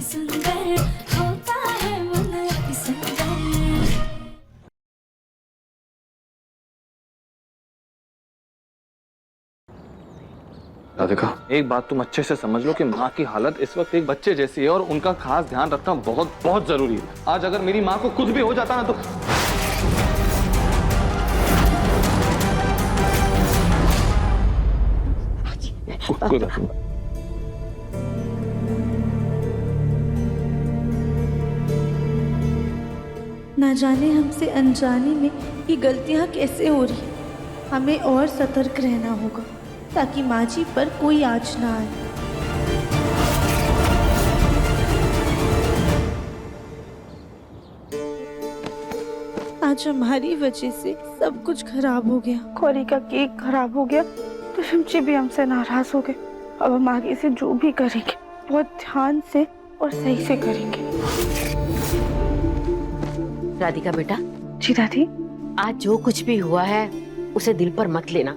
सुंदर होता है मन अति सुंदर। राधिका, एक बात तुम अच्छे से समझ लो कि माँ की हालत इस वक्त एक बच्चे जैसी है और उनका खास ध्यान रखना बहुत बहुत जरूरी है। आज अगर मेरी माँ को कुछ भी हो जाता ना तो ना जाने हमसे अनजाने में ये गलतियां कैसे हो रही हैं। हमें और सतर्क रहना होगा ताकि माँ जी पर कोई आँच ना आए। आज हमारी वजह से सब कुछ खराब हो गया। कौरी का केक खराब हो गया तो शिमची भी हमसे नाराज हो गए। अब हम आगे से जो भी करेंगे बहुत ध्यान से और सही से करेंगे। राधिका बेटा। जी दादी। आज जो कुछ भी हुआ है उसे दिल पर मत लेना।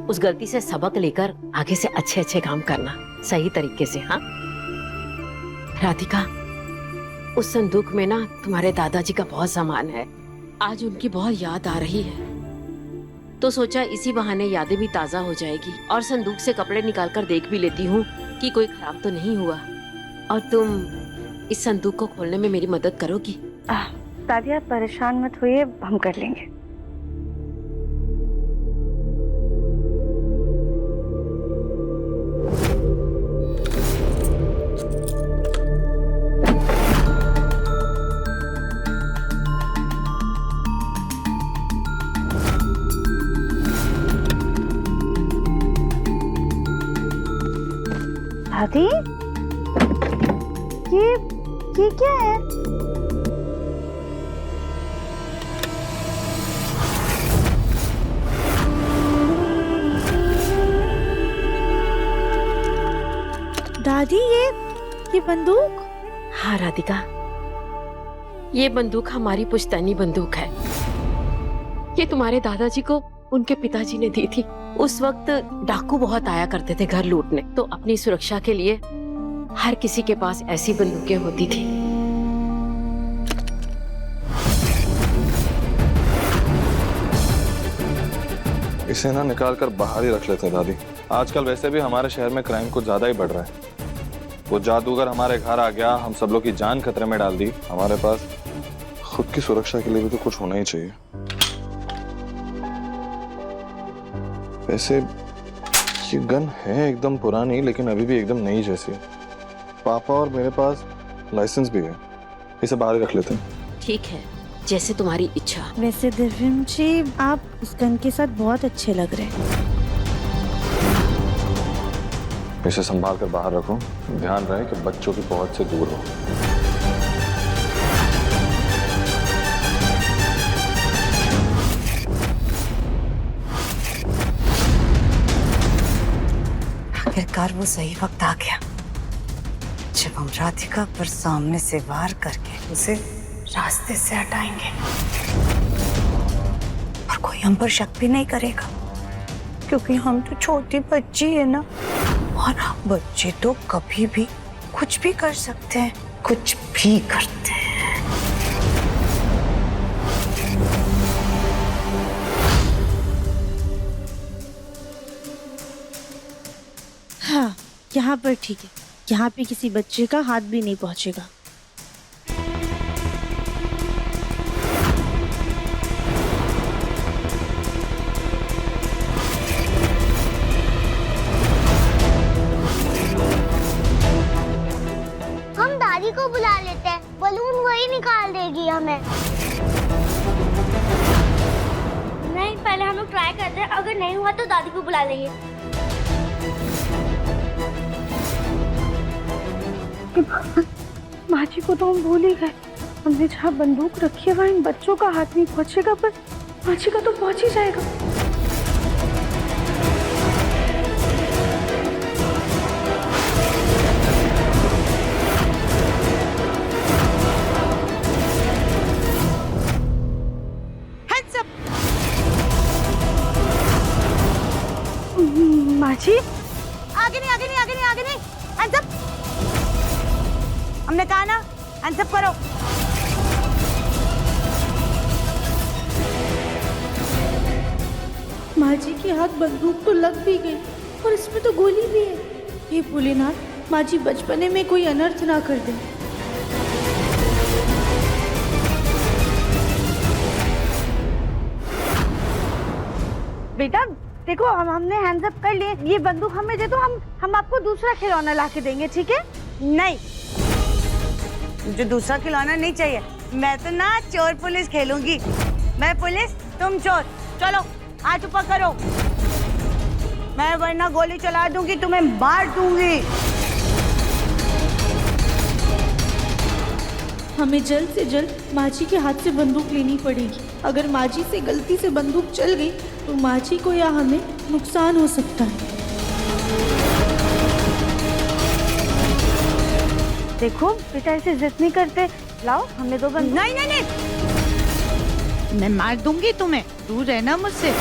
उस गलती से सबक लेकर आगे से अच्छे अच्छे काम करना सही तरीके से। हाँ राधिका, उस संदूक में ना तुम्हारे दादाजी का बहुत सामान है। आज उनकी बहुत याद आ रही है तो सोचा इसी बहाने यादें भी ताजा हो जाएगी और संदूक से कपड़े निकालकर देख भी लेती हूँ कि कोई खराब तो नहीं हुआ। और तुम इस संदूक को खोलने में मेरी मदद करोगी? दादी आप परेशान मत होइए, हम कर लेंगे। दादी ये क्या है? दादी ये बंदूक? हाँ राधिका, ये बंदूक हमारी पुश्तैनी बंदूक है। ये तुम्हारे दादाजी को उनके पिताजी ने दी थी। उस वक्त डाकू बहुत आया करते थे घर लूटने, तो अपनी सुरक्षा के लिए हर किसी के पास ऐसी बंदूकें होती थी। इसे ना निकाल कर बाहर ही रख लेते हैं दादी। आजकल वैसे भी हमारे शहर में क्राइम कुछ ज्यादा ही बढ़ रहा है। वो जादूगर हमारे घर आ गया, हम सब लोग की जान खतरे में डाल दी। हमारे पास खुद की सुरक्षा के लिए भी तो कुछ होना ही चाहिए। वैसे ये गन है एकदम पुरानी लेकिन अभी भी एकदम नई जैसी। पापा और मेरे पास लाइसेंस भी है, इसे बाहर ही रख लेते हैं। ठीक है, जैसे तुम्हारी इच्छा। वैसे दिव्यम जी आप उस गन के साथ बहुत अच्छे लग रहे हैं। इसे संभाल कर बाहर रखो, ध्यान रहे कि बच्चों की पहुंच से दूर हो। आखिरकार वो सही वक्त आ गया जब हम राधिका पर सामने से वार करके उसे रास्ते से हटाएंगे और कोई हम पर शक भी नहीं करेगा, क्योंकि हम तो छोटी बच्ची है ना, और बच्चे तो कभी भी कुछ भी कर सकते हैं, कुछ भी करते हैं। हाँ यहाँ पर ठीक है, यहाँ पे किसी बच्चे का हाथ भी नहीं पहुँचेगा। हम दादी को बुला लेते हैं, बलून वही निकाल देगी हमें। नहीं, पहले हम लोग ट्राई करते हैं, अगर नहीं हुआ तो दादी को बुला लेंगे। माँ जी को तो हम भूल ही गए। हमने जहाँ बंदूक रखी है वहाँ इन बच्चों का हाथ नहीं पहुँचेगा, पर माँ जी का तो पहुँच ही जाएगा। माँ जी, आगे नहीं, आगे नहीं, आगे नहीं, आगे नहीं। Hands up. हमने कहा ना, हैंड्स अप करो। माँ जी के हाथ बंदूक तो लग भी गई और इसमें तो गोली भी है। हे भोलेनाथ, माँ जी बचपने में कोई अनर्थ ना कर दे। बेटा देखो, हमने हैंड्स अप कर लिए, ये बंदूक हमें दे दो, हम आपको दूसरा खिलौना ला के देंगे, ठीक है? नहीं, मुझे दूसरा खिलौना नहीं चाहिए। मैं तो ना चोर पुलिस खेलूंगी। मैं पुलिस, तुम चोर। चलो हाथ ऊपर करो, मैं वरना गोली चला दूंगी, तुम्हें मार दूंगी। हमें जल्द से जल्द माँ जी के हाथ से बंदूक लेनी पड़ेगी। अगर माँ जी से गलती से बंदूक चल गई तो माँ जी को या हमें नुकसान हो सकता है। देखो बेटा, ऐसे जिद नहीं करते, लाओ हमें दो बंदूक। नहीं नहीं नहीं, मैं मार दूंगी तुम्हें, दूर रहना मुझसे।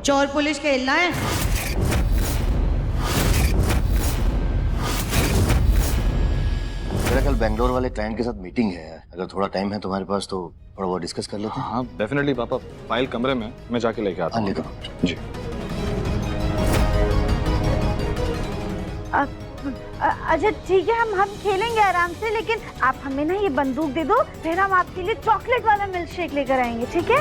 चोर पुलिस खेलना है। मेरा कल बेंगलोर वाले क्लाइंट के साथ मीटिंग है, अगर थोड़ा टाइम है तुम्हारे पास तो थोड़ा बहुत डिस्कस कर लेते हैं। हाँ डेफिनेटली पापा, फाइल कमरे में, मैं जाके लेके आता हूँ। जी। अच्छा ठीक है, हम खेलेंगे आराम से, लेकिन आप हमें ना ये बंदूक दे दो, फिर हम आपके लिए चॉकलेट वाला मिल्क शेक लेकर आएंगे, ठीक है?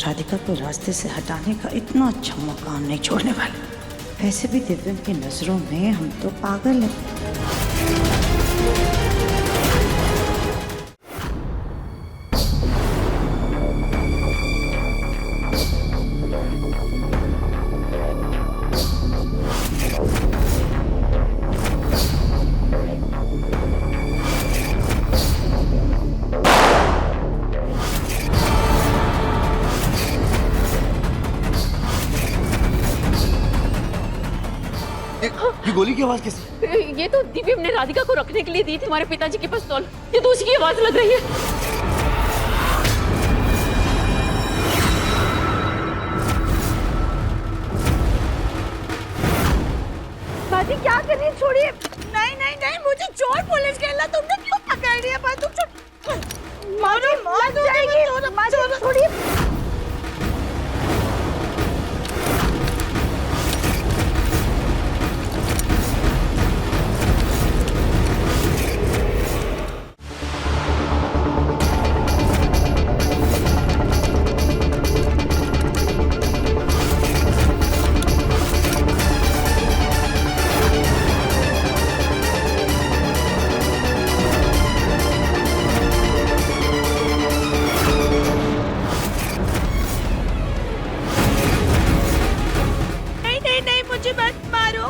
राधिका को रास्ते से हटाने का इतना अच्छा मौका हम नहीं छोड़ने वाले। वैसे भी दिव्यम की नजरों में हम तो पागल हैं। ये गोली की आवाज कैसी? ये तो दिव्यम ने राधिका को रखने के लिए दी थी हमारे पिताजी की पिस्तौल। ये तो उसी की आवाज लग रही है। बाजी क्या कर रही है? छोड़िए। नहीं नहीं नहीं, मुझे चोर पुलिस खेलना, तुमने क्यों पकड़ लिया? बंदूक माजी लग जाएगी, माजी छोड़िए।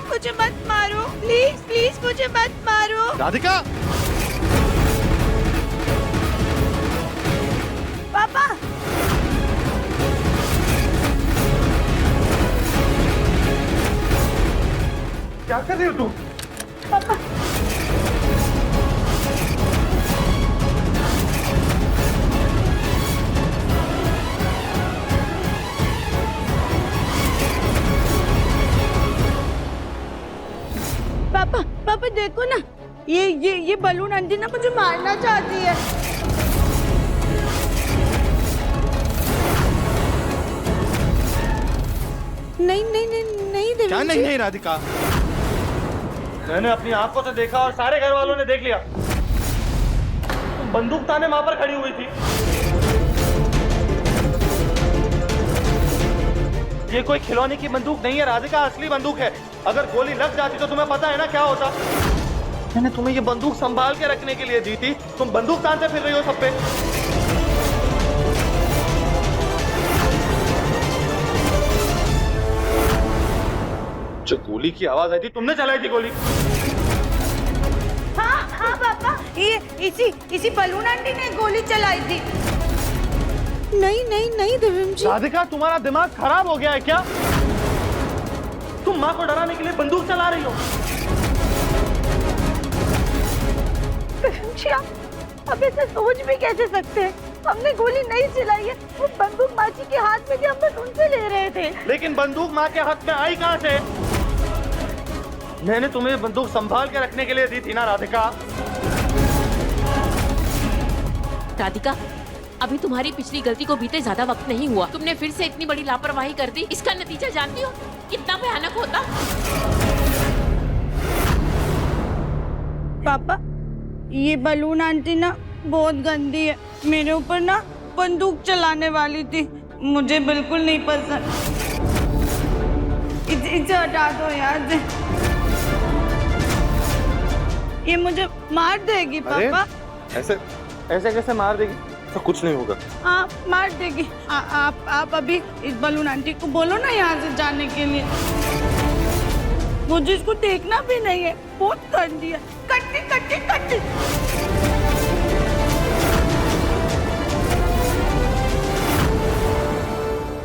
मुझे मत मारो, प्लीज प्लीज मुझे मत मारो। राधिका, पापा क्या कर रही हो तू? पापा पापा पापा देखो ना, ये बलून आंटी ना मुझे मारना चाहती है। नहीं नहीं नहीं नहीं देवी क्या जी। नहीं राधिका, मैंने अपनी आंखों से देखा और सारे घर वालों ने देख लिया। तुम बंदूक ताने वहां पर खड़ी हुई थी। ये कोई खिलौने की बंदूक नहीं है राधिका, असली बंदूक है। अगर गोली लग जाती तो तुम्हें पता है ना क्या होता। मैंने तुम्हें ये बंदूक संभाल के रखने के लिए दी थी, तुम बंदूक तानते फिर रही हो सब पे। जो गोली की आवाज आई थी तुमने चलाई थी गोली। हाँ हाँ पापा, ये इसी बलून आंटी ने गोली चलाई थी। नहीं नहीं नहीं देवम जी। राधिका तुम्हारा दिमाग खराब हो गया है क्या? तुम माँ को डराने के लिए बंदूक चला रही हो। जी आप ऐसे सोच भी कैसे सकते हैं? हमने गोली नहीं चलाई है, वो बंदूक माँ जी के हाथ में थी, हम बस उनसे ले रहे थे। लेकिन बंदूक माँ के हाथ में आई कहाँ से? मैंने तुम्हें बंदूक संभाल के रखने के लिए दी थी ना राधिका। राधिका, अभी तुम्हारी पिछली गलती को बीते ज्यादा वक्त नहीं हुआ, तुमने फिर से इतनी बड़ी लापरवाही कर दी। इसका नतीजा जानती हो कितना भयानक होता। पापा, ये बलून आंटी ना बहुत गंदी है, मेरे ऊपर ना बंदूक चलाने वाली थी, मुझे बिल्कुल नहीं पसंद। इसे हटा दो यार से। ये मुझे मार देगी पापा। ऐसे ऐसे कैसे मार देगी? तो कुछ नहीं होगा। हाँ मार देगी। आप अभी इस बलून आंटी को बोलो ना यहाँ से जाने के लिए। मुझे इसको देखना भी नहीं है, बहुत गंदी है, कट्टी कट्टी कट्टी।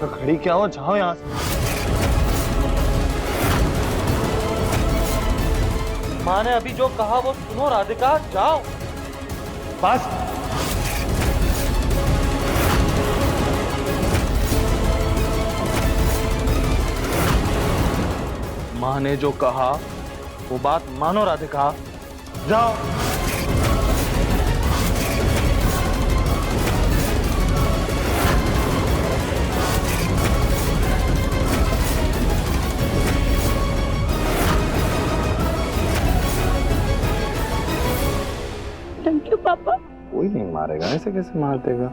तो खड़ी क्या हो, जाओ यहाँ से। माँ ने अभी जो कहा वो सुनो राधिका, जाओ बस। माँ ने जो कहा वो बात मानो राधिका, जाओ। थैंक यू पापा। कोई नहीं मारेगा, ऐसे कैसे मार देगा?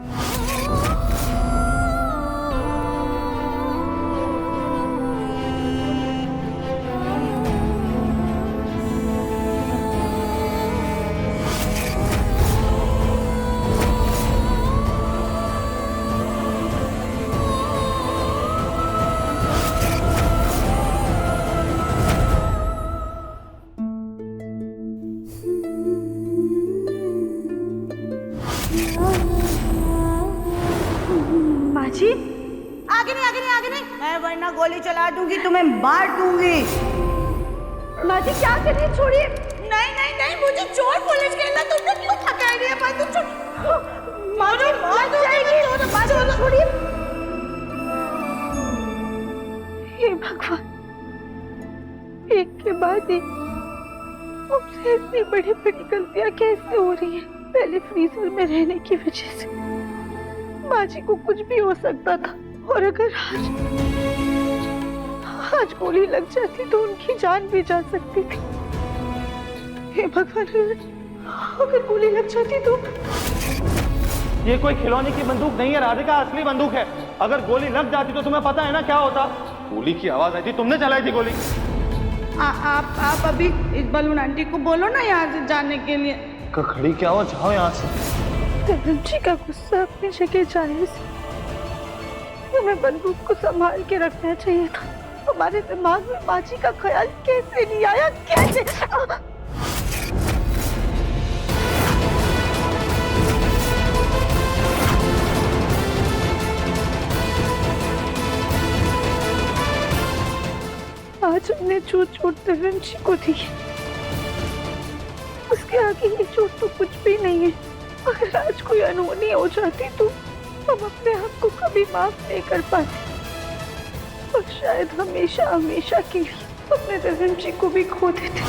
माँ जी, आगे नहीं आगे नहीं आगे नहीं, मैं वरना गोली चला दूंगी, तुम्हें मार दूंगी। माँ जी क्या कर रही है, छोड़िए। नहीं नहीं नहीं, मुझे चोर पुलिस खेलना, तुमने क्यों थका रही है? माँ जी मार जाएगी, छोड़िए। हे भगवान, एक के बाद एक मुझसे इतनी बड़ी बड़ी गलतियां कैसे हो रही है? पहले फ्रीजर में रहने की वजह से माँ जी को कुछ भी हो सकता था, और अगर आज गोली लग जाती तो उनकी जान भी जा सकती थी। हे भगवान, अगर गोली लग जाती तो। ये कोई खिलौने की बंदूक नहीं है राधिका, असली बंदूक है। अगर गोली लग जाती तो तुम्हें पता है ना क्या होता? गोली की आवाज आई थी, तुमने चलाई थी गोली। आप अभी इस बलून आंटी को बोलो ना यहाँ से जाने के लिए। खड़ी क्या हो, जाओ यहाँ से। जी का गुस्सा अपनी जगह जायज, हमें बंदूक को संभाल के रखना चाहिए था। हमारे दिमाग में माँ जी का ख्याल कैसे नहीं आया? कैसे? आज हमने जो चोट दिव्यम जी को दी, उसके आगे ये चोट तो कुछ भी नहीं है। अगर आज कोई अनहोनी हो जाती तो हम अपने आप को कभी माफ नहीं कर पाते, और शायद हमेशा हमेशा के लिए अपने दिव्यम जी को भी खो देते।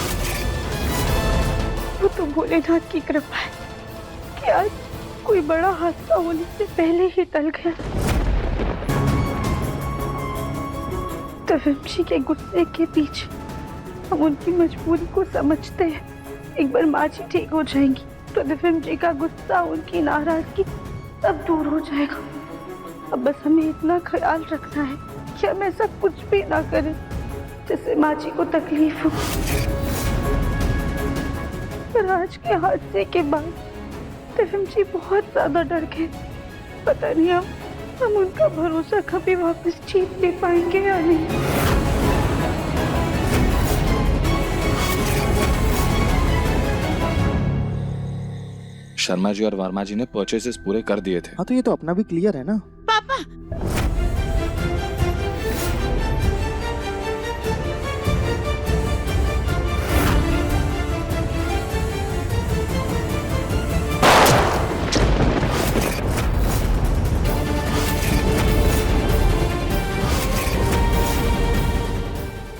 वो तो भोलेनाथ की कृपा है कि आज कोई बड़ा हादसा होने से पहले ही टल गया। दिव्यम जी के गुस्से के पीछे हम उनकी मजबूरी को समझते हैं। एक बार माँ जी ठीक हो जाएंगी तो दिव्यम जी का गुस्सा, उनकी नाराजगी सब दूर हो जाएगा। अब बस हमें इतना ख्याल रखना है कि हम ऐसा कुछ भी ना करें जिससे माँ जी को तकलीफ हो। पर आज के हादसे के बाद दिव्यम जी बहुत ज्यादा डर गए। पता नहीं हम उनका भरोसा कभी वापस जीत भी पाएंगे या नहीं। शर्मा जी और वर्मा जी ने परचेसेस पूरे कर दिए थे। हाँ तो ये तो अपना भी क्लियर है ना। पापा,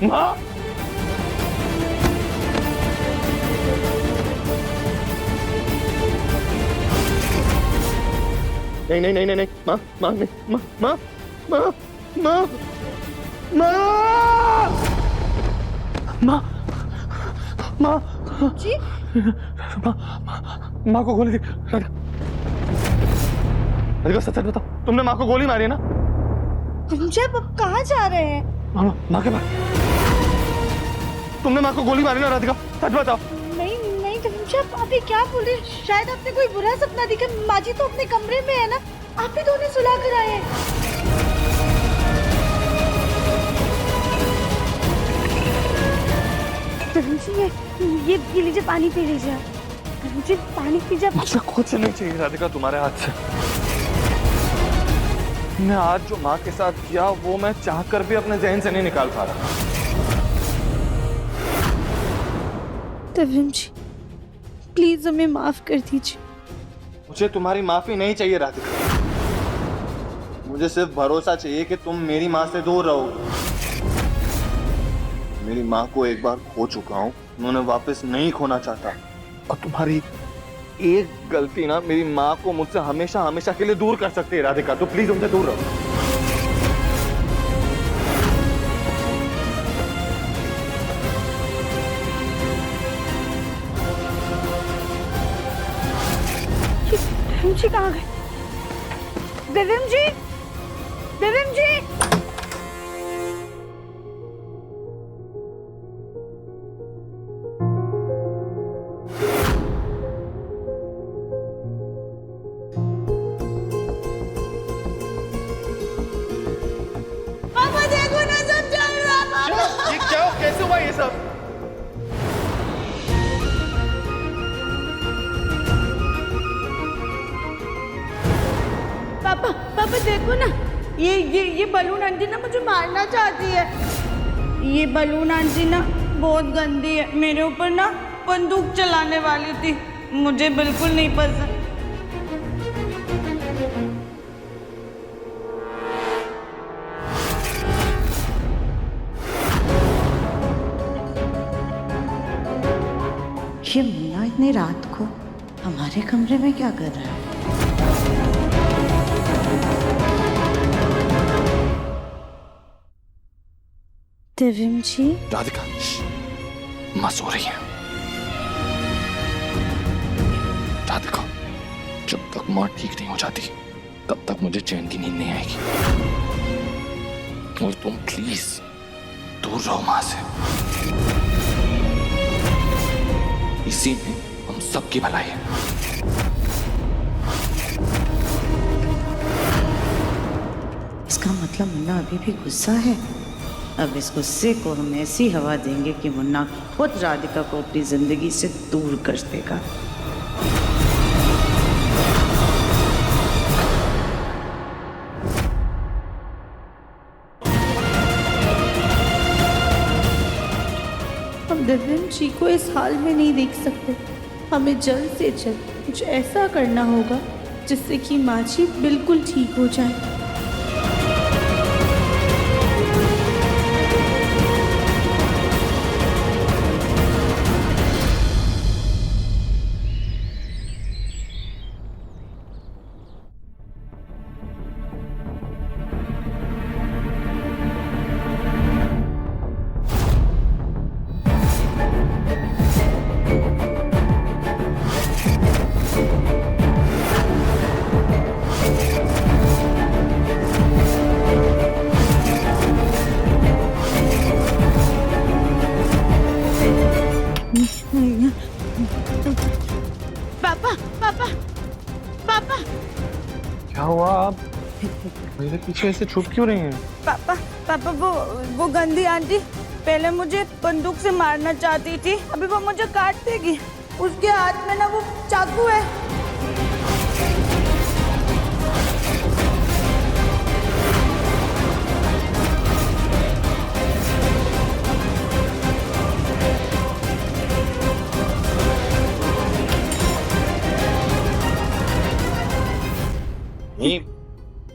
माँ, नहीं नहीं नहीं नहीं नहीं माँ माँ नहीं माँ माँ माँ माँ माँ माँ माँ जी माँ को गोली राधिका सच सच बताओ तुमने माँ को गोली मारी है ना? जी आप कहाँ जा रहे हैं? माँ के पास तुमने माँ को गोली मारी ना राधिका सच बताओ। नहीं नहीं जी आप अभी क्या बोल रहे हैं? शायद आपने कोई बुरा सपना देखा। माँ जी तो अपने कमरे में है ना, आप ही दोनों सुला कर आए हैं। जी ये पी लीजिए, पानी पी लीजिए आप। जी पानी पीजिए। मुझे कुछ नहीं चाहिए राधिका तुम्हारे हाथ से। मैं आज जो माँ के साथ किया वो मैं चाहकर भी अपने जहन से नहीं निकाल पा रहा। तविन जी प्लीज हमें माफ कर दीजिए। मुझे तुम्हारी माफी नहीं चाहिए राधिका, मुझे सिर्फ भरोसा चाहिए कि तुम मेरी माँ से दूर रहोगे। मेरी माँ को एक बार खो चुका हूँ, उन्होंने वापस नहीं खोना चाहता। और तुम्हारी एक गलती ना मेरी माँ को मुझसे हमेशा हमेशा के लिए दूर कर सकती है राधिका, तो प्लीज उनसे दूर रहो। देविम जी कहाँ गए? देविम जी, देविम जी। पापा देखो ना, सब चल रहा है। ये क्या हो? कैसे हुआ ये सब? पापा पापा देखो ना, ये बलून आंटी ना मुझे मारना चाहती है। ये बलून आंटी ना बहुत गंदी है, मेरे ऊपर ना बंदूक चलाने वाली थी, मुझे बिल्कुल नहीं पसंद। ये मुन्ना इतनी रात को हमारे कमरे में क्या कर रहा है? देविम जी। राधिका माँ सो रही है। राधिका जब तक माँ ठीक नहीं हो जाती तब तक मुझे चैन की नींद नहीं आएगी, और तुम प्लीज दूर रहो माँ से। इसी में हम सबकी भलाई है। इसका मतलब मुन्ना अभी भी गुस्सा है। अब इस गुस्से को हम ऐसी हवा देंगे कि मुन्ना खुद राधिका को अपनी जिंदगी से दूर कर देगा। हम देविम जी को इस हाल में नहीं देख सकते। हमें जल्द से जल्द कुछ ऐसा करना होगा जिससे कि माँ जी बिल्कुल ठीक हो जाए। पापा पापा पापा क्या हुआ? आप मेरे पीछे ऐसे छुप क्यों रही हैं? पापा पापा वो गंदी आंटी पहले मुझे बंदूक से मारना चाहती थी, अभी वो मुझे काट देगी। उसके हाथ में ना वो चाकू है। नहीं,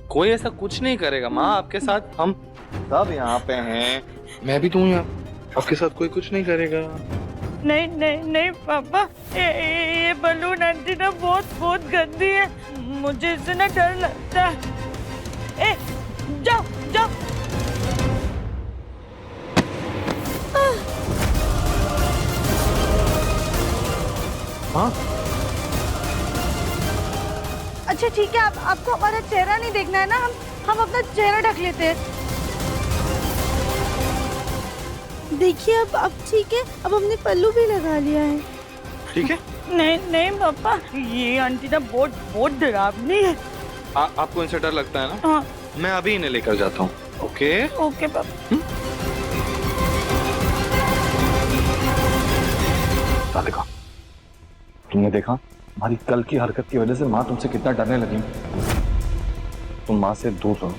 कोई ऐसा कुछ नहीं करेगा माँ आपके साथ, हम सब यहाँ पे हैं, मैं भी तो हूँ यहाँ, आपके साथ कोई कुछ नहीं करेगा। नहीं नहीं नहीं पापा, ये बलून आंटी ना बहुत बहुत गंदी है, मुझे इससे ना डर लगता है। ए, जाओ जाओ। हाँ अच्छा ठीक है, आपको हमारा चेहरा नहीं देखना है ना, हम अपना चेहरा ढक लेते हैं। देखिए अब ठीक है, अब हमने पल्लू भी लगा लिया है। ठीक है। नहीं नहीं पापा, ये आंटी ना बहुत डरावनी है। आपको इनसे डर लगता है ना? हाँ। मैं अभी इन्हें लेकर जाता हूँ। ओके ओके पापा। राधिका, तुमने देखा हमारी कल की हरकत की वजह से माँ तुमसे कितना डरने लगी। तुम माँ से दूर रहो,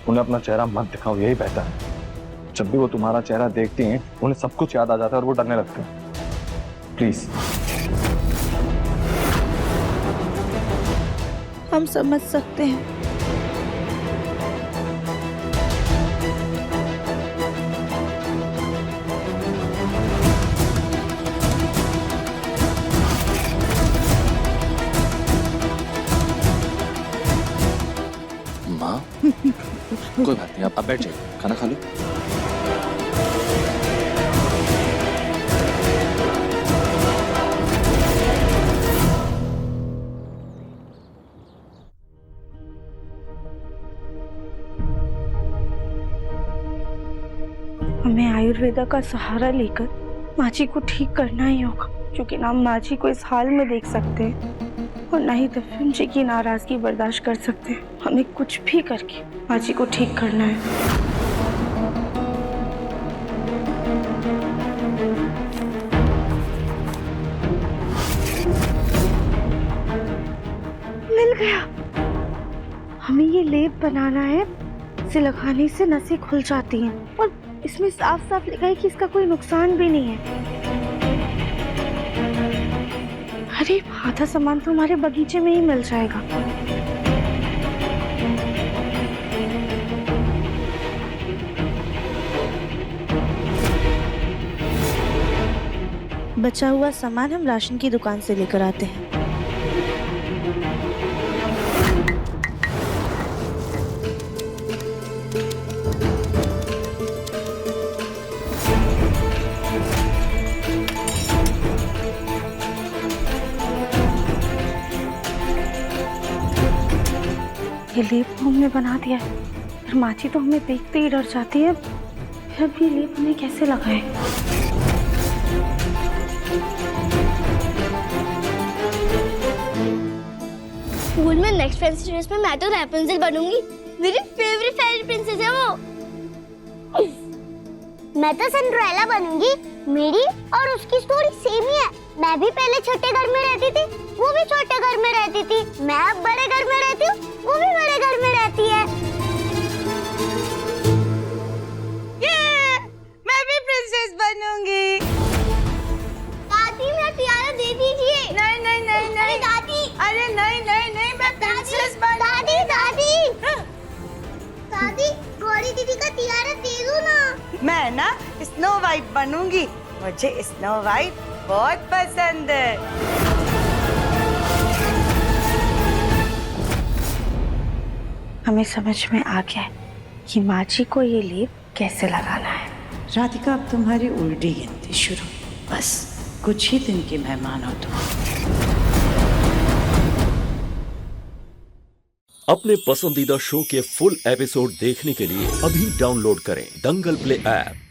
उन्हें अपना चेहरा मत दिखाओ, यही बेहतर है। जब भी वो तुम्हारा चेहरा देखती हैं उन्हें सब कुछ याद आ जाता है और वो डरने लगते हैं। प्लीज। हम समझ सकते हैं। माँ कोई बात नहीं, आप बैठ जाइए, खाना खा लो। हमें आयुर्वेदा का सहारा लेकर माची को ठीक करना ही होगा, क्योंकि ना माची को इस हाल में देख सकते हैं और ना ही दफिन जी की नाराजगी बर्दाश्त कर सकते हैं। हमें कुछ भी करके माची को ठीक करना है। मिल गया। हमें ये लेप बनाना है, इसे लगाने से नसें खुल जाती हैं और इसमें साफ साफ लिखा है कि इसका कोई नुकसान भी नहीं है। अरे आधा सामान तो हमारे बगीचे में ही मिल जाएगा। बचा हुआ सामान हम राशन की दुकान से लेकर आते हैं। ये लेप तो हमने बना दिया है, पर माची तो हमें देखते ही डर जाती है। फिर अब ये लेप हमें कैसे लगाए? स्कूल में नेक्स्ट फैंसी ड्रेस में मैं तो रैपुंज़ेल बनूंगी। मेरी फेवरेट फेरी प्रिंसेस है वो। मैं तो सिंड्रेला बनूंगी। मेरी और उसकी स्टोरी सेम ही है। मैं भी पहले छोटे घर में रहती थी, वो भी छोटे घर में रहती थी। मैं अब बड़े घर में रहती हूँ, वो भी बड़े घर में रहती है। ये मैं भी प्रिंसेस बनूंगी। दादी मैं टियारा दे दीजिए। नहीं नहीं नहीं नहीं। अरे दादी। अरे नहीं नहीं नहीं, मैं प्रिंसेस दादी दादी दादी गौरी दीदी का टियारा दे दो ना। मैं ना स्नो वाइट बनूंगी। मुझे स्नो वाइट बहुत पसंद है। हमें समझ में आ गया है कि माची को ये लेप कैसे लगाना है। राधिका, अब तुम्हारी उल्टी गिनती शुरू। बस कुछ ही दिन के मेहमान हो तुम। अपने पसंदीदा शो के फुल एपिसोड देखने के लिए अभी डाउनलोड करें दंगल प्ले ऐप।